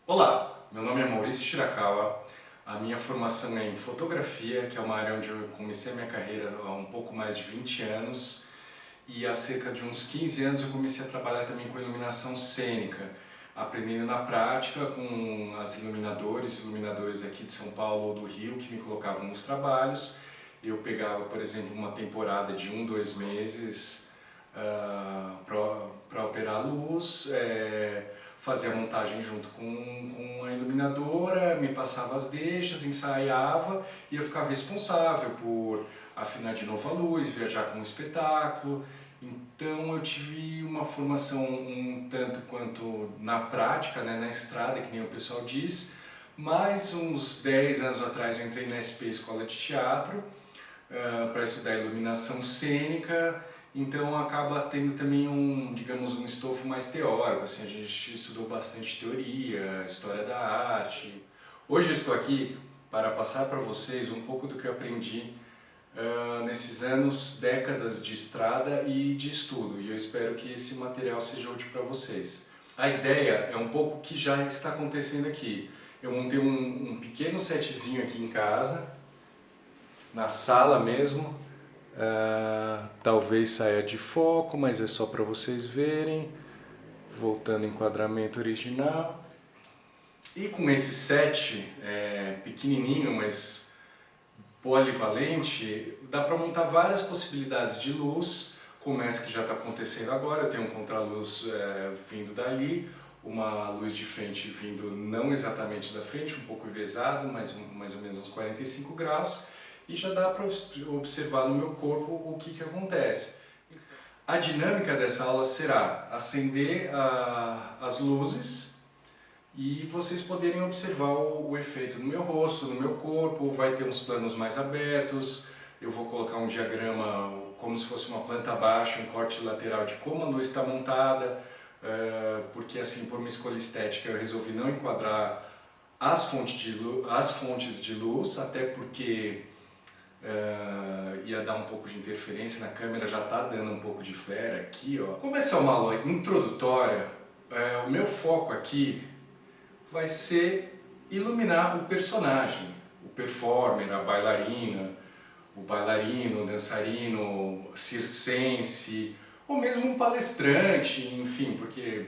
Olá, meu nome é Maurício Shirakawa, a minha formação é em fotografia, que é uma área onde eu comecei a minha carreira há um pouco mais de 20 anos, e há cerca de uns 15 anos eu comecei a trabalhar também com iluminação cênica, aprendendo na prática com as iluminadores aqui de São Paulo ou do Rio que me colocavam nos trabalhos. Eu pegava, por exemplo, uma temporada de 2 meses para operar a luz, fazia a montagem junto com a iluminadora, me passava as deixas, ensaiava e eu ficava responsável por afinar de novo a luz, viajar com o espetáculo. Então eu tive uma formação um tanto quanto na prática, né, na estrada, que nem o pessoal diz, mas uns 10 anos atrás eu entrei na SP Escola de Teatro para estudar iluminação cênica. Então acaba tendo também digamos, um estofo mais teórico, assim, a gente estudou bastante teoria, história da arte. Hoje eu estou aqui para passar para vocês um pouco do que eu aprendi nesses anos, décadas de estrada e de estudo, e eu espero que esse material seja útil para vocês. A ideia é um pouco o que já está acontecendo aqui. Eu montei um pequeno setzinho aqui em casa, na sala mesmo. Talvez saia de foco, mas é só para vocês verem. Voltando ao enquadramento original. E com esse set pequenininho, mas polivalente, dá para montar várias possibilidades de luz, como essa que já está acontecendo agora. Eu tenho um contraluz vindo dali, uma luz de frente vindo não exatamente da frente, um pouco envesado, mais ou menos uns 45 graus. E já dá para observar no meu corpo o que acontece. A dinâmica dessa aula será acender as luzes e vocês poderem observar o efeito no meu rosto, no meu corpo. Vai ter uns planos mais abertos, eu vou colocar um diagrama como se fosse uma planta baixa, um corte lateral de como a luz está montada, porque assim, por uma escolha estética, eu resolvi não enquadrar as fontes de luz, até porque ia dar um pouco de interferência na câmera, já está dando um pouco de flare aqui, ó. Como essa é uma aula introdutória, o meu foco aqui vai ser iluminar o personagem, o performer, a bailarina, o bailarino, o dançarino, circense, ou mesmo um palestrante, enfim, porque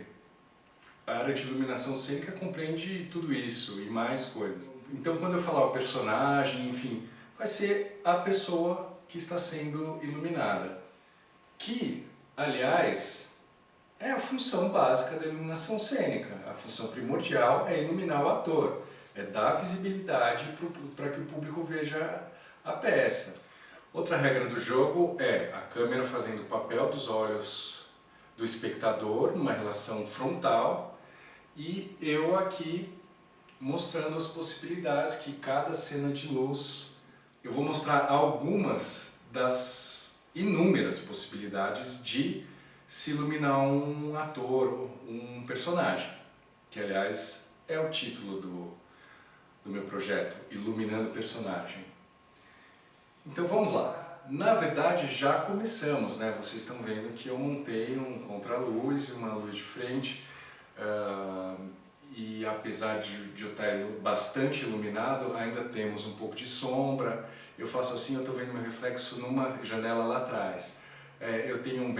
a área de iluminação cênica compreende tudo isso e mais coisas. Então quando eu falar o personagem, enfim, vai ser a pessoa que está sendo iluminada, que, aliás, é a função básica da iluminação cênica. A função primordial é iluminar o ator, é dar visibilidade para que o público veja a peça. Outra regra do jogo é a câmera fazendo o papel dos olhos do espectador numa relação frontal e eu aqui mostrando as possibilidades que cada cena de luz. Eu vou mostrar algumas das inúmeras possibilidades de se iluminar um ator, um personagem, que aliás é o título do meu projeto, Iluminando o Personagem. Então vamos lá. Na verdade já começamos, né? Vocês estão vendo que eu montei um contraluz e uma luz de frente, e apesar de eu estar bastante iluminado, ainda temos um pouco de sombra. Eu faço assim, eu estou vendo meu reflexo numa janela lá atrás. Eu tenho um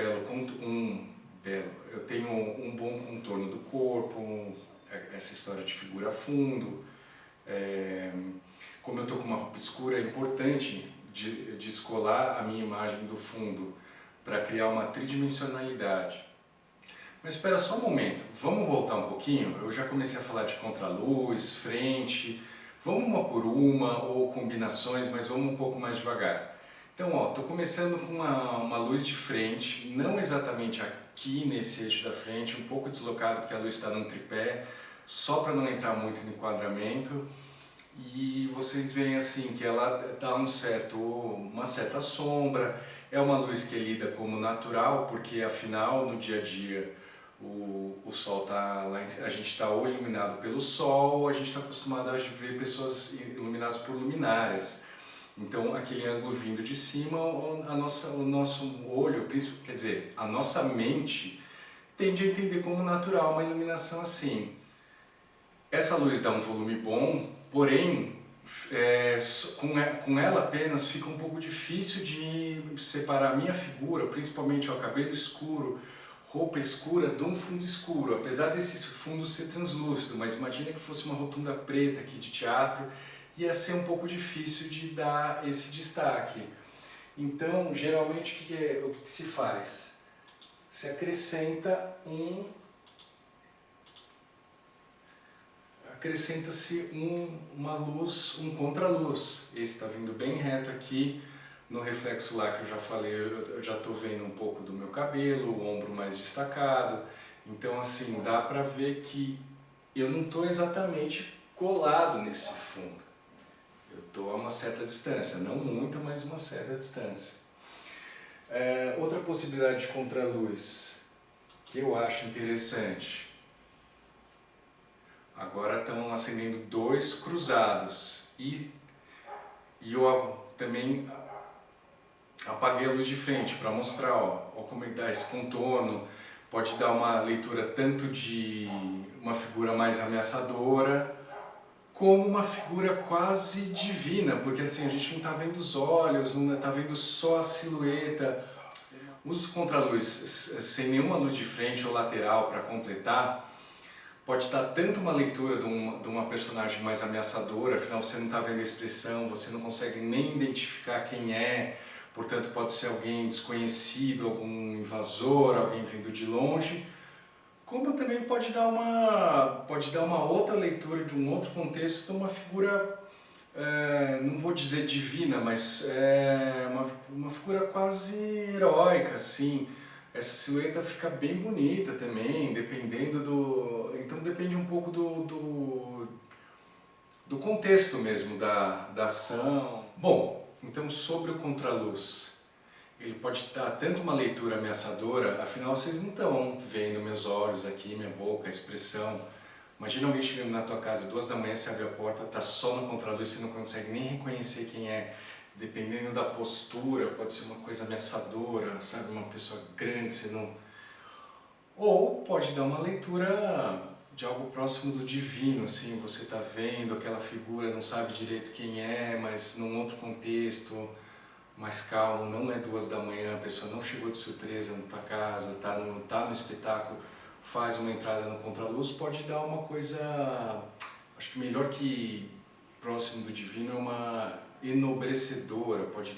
bom contorno do corpo, essa história de figura a fundo. Como eu estou com uma roupa escura, é importante descolar a minha imagem do fundo para criar uma tridimensionalidade. Mas espera só um momento, vamos voltar um pouquinho. Eu já comecei a falar de contraluz, frente, vamos uma por uma ou combinações, mas vamos um pouco mais devagar. Então, ó, estou começando com uma luz de frente, não exatamente aqui nesse eixo da frente, um pouco deslocado porque a luz está num tripé, só para não entrar muito no enquadramento. E vocês veem assim que ela dá uma certa sombra, é uma luz que é lida como natural, porque afinal no dia a dia o sol está lá, a gente está ou iluminado pelo sol, ou a gente está acostumado a ver pessoas iluminadas por luminárias. Então aquele ângulo vindo de cima, o nosso olho, quer dizer, a nossa mente tende a entender como natural uma iluminação assim. Essa luz dá um volume bom, porém com ela apenas fica um pouco difícil de separar a minha figura, principalmente o cabelo escuro, roupa escura, de um fundo escuro, apesar desse fundo ser translúcido, mas imagina que fosse uma rotunda preta aqui de teatro, ia ser um pouco difícil de dar esse destaque. Então, geralmente o que se faz? Se acrescenta acrescenta-se uma luz, um contraluz. Esse está vindo bem reto aqui, no reflexo lá que eu já falei, eu já estou vendo um pouco do meu cabelo, o ombro mais destacado. Então assim, dá para ver que eu não estou exatamente colado nesse fundo. Eu estou a uma certa distância, não muita, mas uma certa distância. Outra possibilidade de contraluz que eu acho interessante. Agora estão acendendo dois cruzados e eu também apaguei a luz de frente para mostrar ó, como é que dá esse contorno. Pode dar uma leitura tanto de uma figura mais ameaçadora como uma figura quase divina, porque assim a gente não está vendo os olhos, não está vendo só a silhueta. Uso contraluz sem nenhuma luz de frente ou lateral para completar. Pode estar tanto uma leitura de uma personagem mais ameaçadora, afinal você não está vendo a expressão, você não consegue nem identificar quem é, portanto pode ser alguém desconhecido, algum invasor, alguém vindo de longe, como também pode dar uma outra leitura de um outro contexto, de uma figura, não vou dizer divina, mas uma figura quase heróica, assim. Essa silhueta fica bem bonita também, dependendo do... Então depende um pouco do contexto mesmo, da ação. Bom, então sobre o contraluz, ele pode dar tanto uma leitura ameaçadora, afinal vocês não estão vendo meus olhos aqui, minha boca, a expressão. Imagina alguém chegando na tua casa 2 da manhã, você abre a porta, tá só no contraluz, você não consegue nem reconhecer quem é. Dependendo da postura, pode ser uma coisa ameaçadora, sabe, uma pessoa grande, você não... Ou pode dar uma leitura de algo próximo do divino, assim, você está vendo aquela figura, não sabe direito quem é, mas num outro contexto, mais calmo, não é 2 da manhã, a pessoa não chegou de surpresa na tua casa, tá no espetáculo, faz uma entrada no contraluz, pode dar uma coisa, acho que melhor que próximo do divino, é uma enobrecedora, pode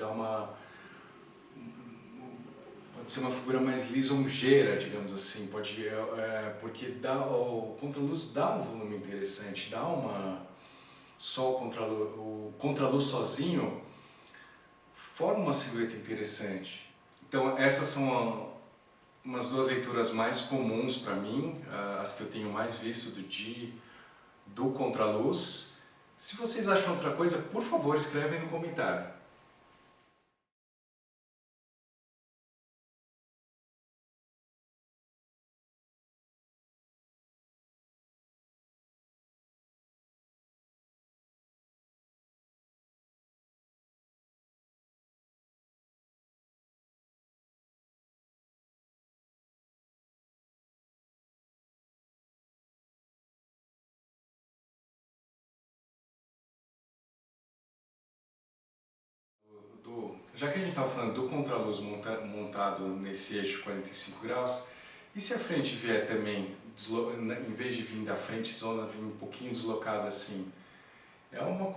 ser uma figura mais lisonjeira, digamos assim, porque o contraluz dá um volume interessante, só o contraluz sozinho forma uma silhueta interessante. Então essas são umas 2 leituras mais comuns para mim, as que eu tenho mais visto do contraluz. Se vocês acham outra coisa, por favor, escrevem no comentário. Já que a gente estava falando do contraluz montado nesse eixo 45 graus, e se a frente vier também, em vez de vir da frente zona, vir um pouquinho deslocada assim? É uma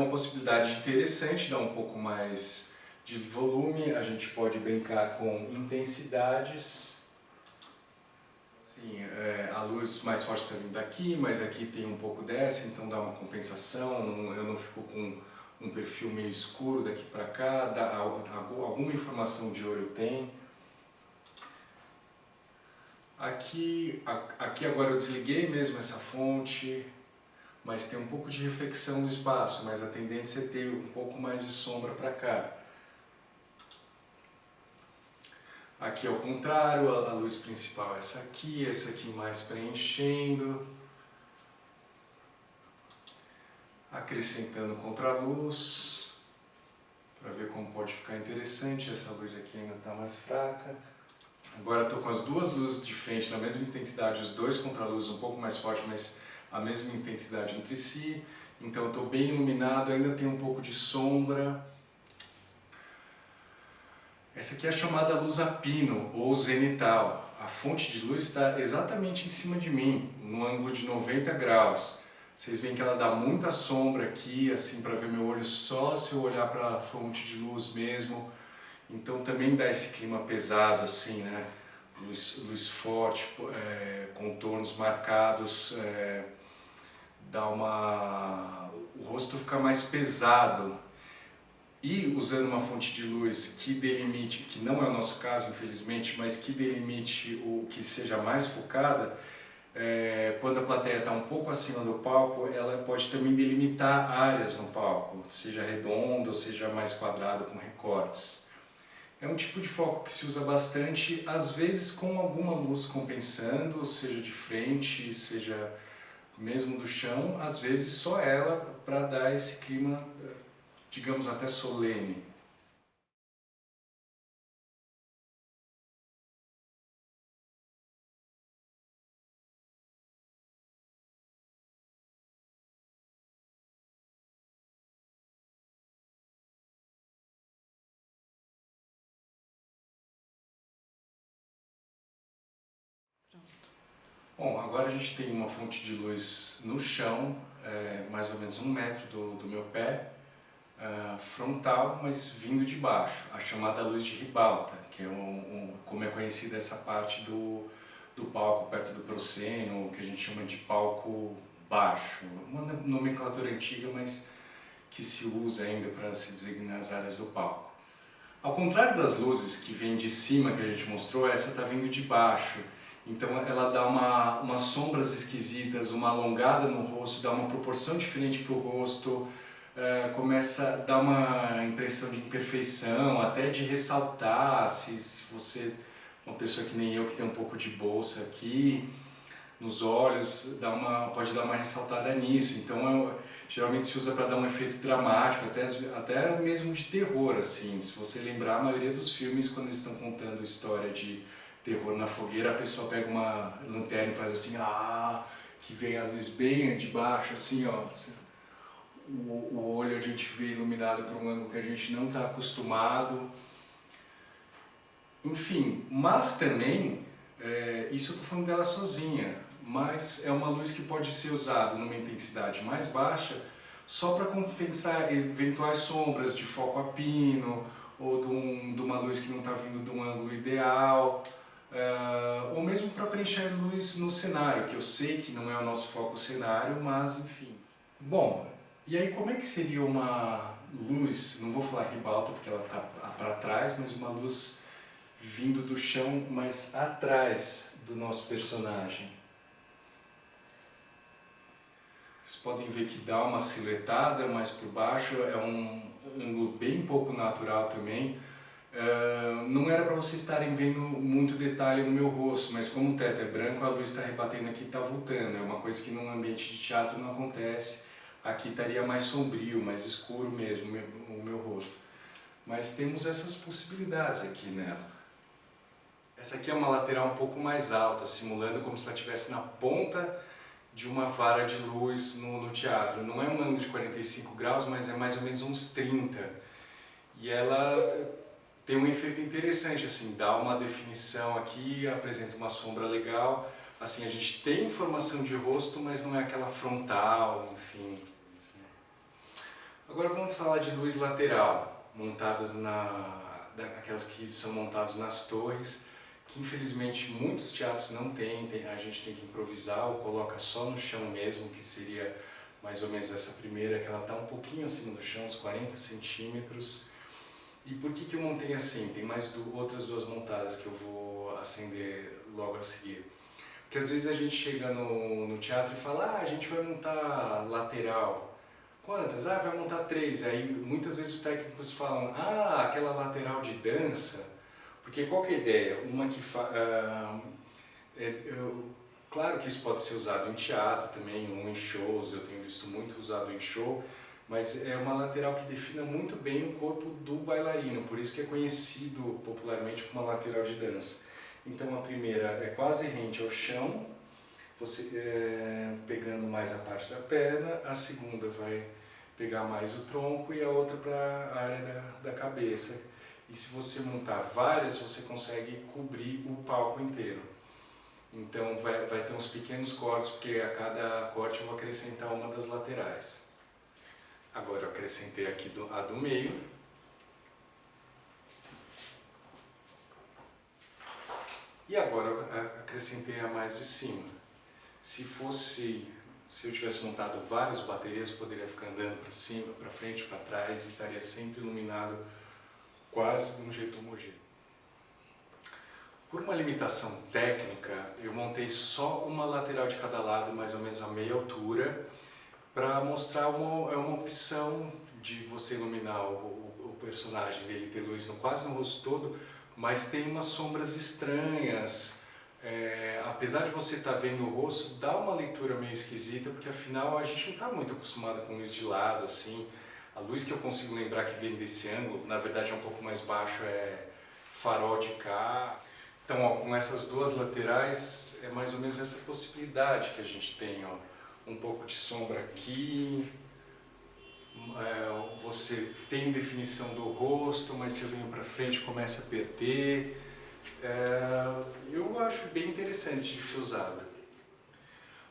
possibilidade interessante, dar um pouco mais de volume. A gente pode brincar com intensidades. Assim, a luz mais forte está vindo daqui, mas aqui tem um pouco dessa, então dá uma compensação, eu não fico com um perfil meio escuro daqui para cá, alguma informação de olho tem. Aqui agora eu desliguei mesmo essa fonte, mas tem um pouco de reflexão no espaço, mas a tendência é ter um pouco mais de sombra para cá. Aqui ao contrário, a luz principal é essa aqui mais preenchendo. Acrescentando contraluz, para ver como pode ficar interessante. Essa luz aqui ainda está mais fraca. Agora estou com as 2 luzes de frente na mesma intensidade, os 2 contraluzes um pouco mais fortes, mas a mesma intensidade entre si, então eu estou bem iluminado, ainda tem um pouco de sombra. Essa aqui é a chamada luz a pino ou zenital. A fonte de luz está exatamente em cima de mim, no ângulo de 90 graus. Vocês veem que ela dá muita sombra aqui, assim, para ver meu olho só se eu olhar para a fonte de luz mesmo. Então também dá esse clima pesado, assim, né? Luz forte, contornos marcados, o rosto fica mais pesado. E usando uma fonte de luz que delimite, que não é o nosso caso infelizmente, mas que delimite o que seja mais focada, quando a plateia está um pouco acima do palco, ela pode também delimitar áreas no palco, seja redonda ou seja mais quadrada com recortes. É um tipo de foco que se usa bastante, às vezes com alguma luz compensando, seja de frente, seja mesmo do chão, às vezes só ela para dar esse clima, digamos, até solene. Bom, agora a gente tem uma fonte de luz no chão, mais ou menos 1 metro do meu pé, frontal, mas vindo de baixo, a chamada luz de ribalta, que é como é conhecida essa parte do palco perto do proscênio, que a gente chama de palco baixo, uma nomenclatura antiga, mas que se usa ainda para se designar as áreas do palco. Ao contrário das luzes que vêm de cima que a gente mostrou, essa está vindo de baixo. Então ela dá umas sombras esquisitas, uma alongada no rosto, dá uma proporção diferente para o rosto, começa a dar uma impressão de imperfeição, até de ressaltar, se você, uma pessoa que nem eu, que tem um pouco de bolsa aqui, nos olhos, pode dar uma ressaltada nisso. Então geralmente se usa para dar um efeito dramático, até mesmo de terror, assim. Se você lembrar, a maioria dos filmes, quando eles estão contando história de terror na fogueira, a pessoa pega uma lanterna e faz assim, que vem a luz bem de baixo, assim, ó. O olho a gente vê iluminado por um ângulo que a gente não está acostumado. Enfim, mas também, isso eu estou falando dela sozinha, mas é uma luz que pode ser usada numa intensidade mais baixa só para compensar eventuais sombras de foco a pino ou de uma luz que não está vindo de um ângulo ideal. Ou mesmo para preencher luz no cenário, que eu sei que não é o nosso foco cenário, mas enfim. Bom, e aí como é que seria uma luz, não vou falar ribalta porque ela está para trás, mas uma luz vindo do chão, mas atrás do nosso personagem? Vocês podem ver que dá uma silhuetada mais por baixo, é um ângulo bem pouco natural também. Não era para vocês estarem vendo muito detalhe no meu rosto, mas como o teto é branco, a luz está rebatendo aqui e está voltando. É uma coisa que num ambiente de teatro não acontece. Aqui estaria mais sombrio, mais escuro mesmo o meu rosto. Mas temos essas possibilidades aqui nela. Essa aqui é uma lateral um pouco mais alta, simulando como se ela estivesse na ponta de uma vara de luz no teatro. Não é um ângulo de 45 graus, mas é mais ou menos uns 30. E ela tem um efeito interessante, assim, dá uma definição aqui, apresenta uma sombra legal. Assim, a gente tem informação de rosto, mas não é aquela frontal, enfim. Agora vamos falar de luz lateral, montadas aquelas que são montadas nas torres, que infelizmente muitos teatros não têm, a gente tem que improvisar ou coloca só no chão mesmo, que seria mais ou menos essa primeira, que ela está um pouquinho acima do chão, uns 40 centímetros. E por que eu montei assim? Tem mais outras duas montadas que eu vou acender logo a seguir. Porque às vezes a gente chega no teatro e fala, a gente vai montar lateral. Quantas? Vai montar 3. Aí muitas vezes os técnicos falam, aquela lateral de dança. Porque qual que é a ideia? Claro que isso pode ser usado em teatro também, ou em shows, eu tenho visto muito usado em show, mas é uma lateral que defina muito bem o corpo do bailarino, por isso que é conhecido popularmente como uma lateral de dança. Então a primeira é quase rente ao chão, você pegando mais a parte da perna, a segunda vai pegar mais o tronco e a outra para a área da cabeça. E se você montar várias, você consegue cobrir o palco inteiro. Então vai ter uns pequenos cortes, porque a cada corte eu vou acrescentar uma das laterais. Agora eu acrescentei aqui a do meio. E agora eu acrescentei a mais de cima. Se eu tivesse montado várias baterias, eu poderia ficar andando para cima, para frente, para trás e estaria sempre iluminado quase de um jeito homogêneo. Por uma limitação técnica, eu montei só uma lateral de cada lado, mais ou menos a meia altura, para mostrar uma opção de você iluminar o personagem dele, ter luz quase no rosto todo, mas tem umas sombras estranhas. Apesar de você estar vendo o rosto, dá uma leitura meio esquisita, porque afinal a gente não está muito acostumado com luz de lado, assim. A luz que eu consigo lembrar que vem desse ângulo, na verdade é um pouco mais baixo, é farol de carro. Então, ó, com essas duas laterais, é mais ou menos essa possibilidade que a gente tem, ó. Um pouco de sombra aqui, você tem definição do rosto, mas se eu venho para frente começa a perder. Eu acho bem interessante de ser usado.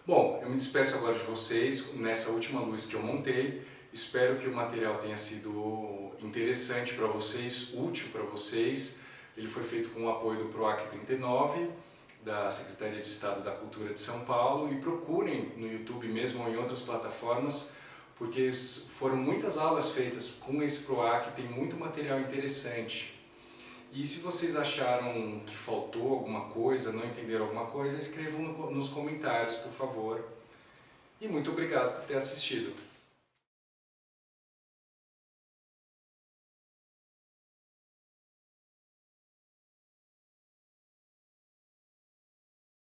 Bom, eu me despeço agora de vocês nessa última luz que eu montei. Espero que o material tenha sido interessante para vocês, útil para vocês. Ele foi feito com o apoio do PROAC 39, da Secretaria de Estado da Cultura de São Paulo, e procurem no YouTube mesmo ou em outras plataformas, porque foram muitas aulas feitas com esse PROAC, tem muito material interessante. E se vocês acharam que faltou alguma coisa, não entenderam alguma coisa, escrevam nos comentários, por favor. E muito obrigado por ter assistido.